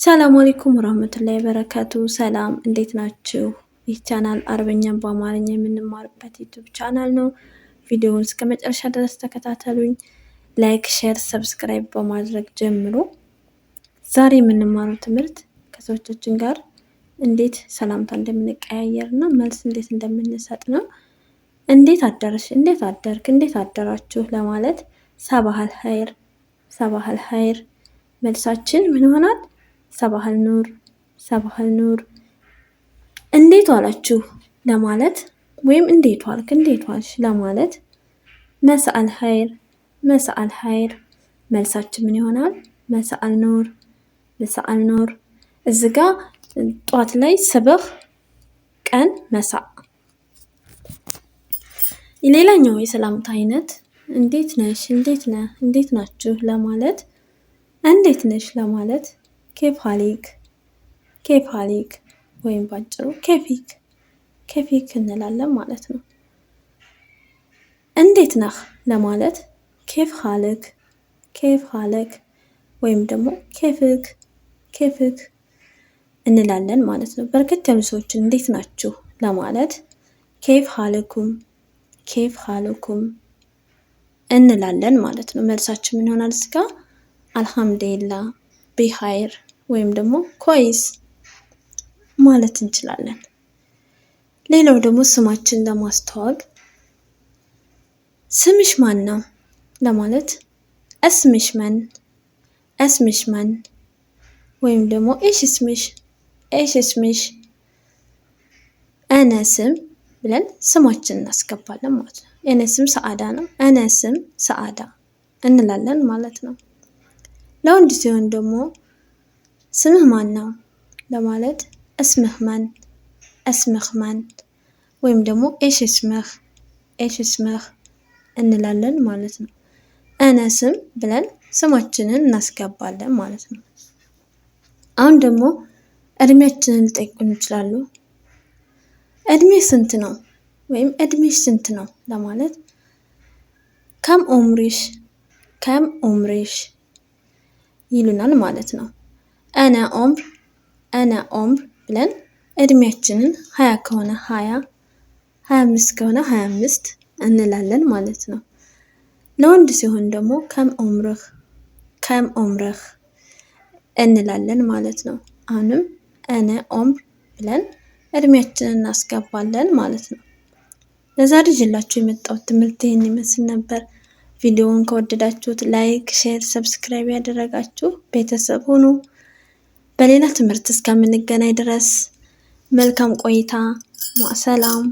ሰላም አለይኩም ወራህመቱላሂ ወበረካቱ። ሰላም እንዴት ናችሁ? ይህ ቻናል አረበኛን በአማርኛ የምንማርበት ዩቲዩብ ቻናል ነው። ቪዲዮውን እስከ መጨረሻ ድረስ ተከታተሉኝ። ላይክ፣ ሼር፣ ሰብስክራይብ በማድረግ ጀምሮ ዛሬ የምንማረው ትምህርት ከሰዎቻችን ጋር እንዴት ሰላምታ እንደምንቀያየርና መልስ እንዴት እንደምንሰጥ ነው። እንዴት አደርሽ፣ እንዴት አደርክ፣ እንዴት አደራችሁ ለማለት ሰባሃል ኸይር መልሳችን ምን ይሆናል? ሰባሃል ኑር፣ ሰባሃል ኑር። እንዴት ዋላችሁ ለማለት ወይም እንዴት ዋልክ፣ እንዴት ዋልሽ ለማለት መስአል ኸይር መልሳችን ምን ይሆናል? መስአል ኑር፣ መስአል ኑር። እዚህ ጋ ጧት ላይ ስብህ፣ ቀን መሳእ። ሌላኛው የሰላምታ አይነት እንዴት ነሽ፣ እንዴት ነህ፣ እንዴት ናችሁ ለማለት እንዴት ነሽ ለማለት ኬፍ ሀሊክ ወይም ባጭሩ ኬፊክ እንላለን ማለት ነው። እንዴት ነህ ለማለት ኬፍ ሀለክ ወይም ደግሞ ኬፍክ እንላለን ማለት ነው። በርከት ያሉ ሰዎችን እንዴት ናችሁ ለማለት ኬፍ ሀለኩም እንላለን ማለት ነው። መልሳችን ምን ይሆናል? እስጋ አልሐምዱሊላህ፣ ቢኸይር ወይም ደግሞ ኮይስ ማለት እንችላለን። ሌላው ደግሞ ስማችን ለማስተዋወቅ ስምሽ ማን ነው ለማለት እስምሽ መን ወይም ደግሞ ኤሽ እስምሽ እነ ስም ብለን ስማችን እናስገባለን ማለት ነው። እኔ ስም ሰዓዳ ነው፣ እነ ስም ሰዓዳ እንላለን ማለት ነው። ለወንድ ሲሆን ደግሞ ስምህ ማን ነው ለማለት እስምህ መን ወይም ደግሞ ኤሽ እስምህ እንላለን ማለት ነው። እነ ስም ብለን ስማችንን እናስገባለን ማለት ነው። አሁን ደግሞ እድሜያችንን ሊጠይቁን ይችላሉ። እድሜ ስንት ነው ወይም እድሜሽ ስንት ነው ለማለት ከም ኡምሪሽ ይሉናል ማለት ነው። አነ ኦምር ብለን እድሜያችንን 20 ከሆነ 20፣ 25 ከሆነ 25 እንላለን ማለት ነው። ለወንድ ሲሆን ደግሞ ከም ኡምርህ እንላለን ማለት ነው። አሁንም አነ ኦምር ብለን እድሜያችንን እናስገባለን ማለት ነው። ለዛሬ ይዤላችሁ የመጣሁት ትምህርት ይህን ይመስል ነበር። ቪዲዮውን ከወደዳችሁት ላይክ፣ ሼር፣ ሰብስክራይብ ያደረጋችሁ ቤተሰብ ሁኑ። በሌላ ትምህርት እስከምንገናኝ ድረስ መልካም ቆይታ። ሰላም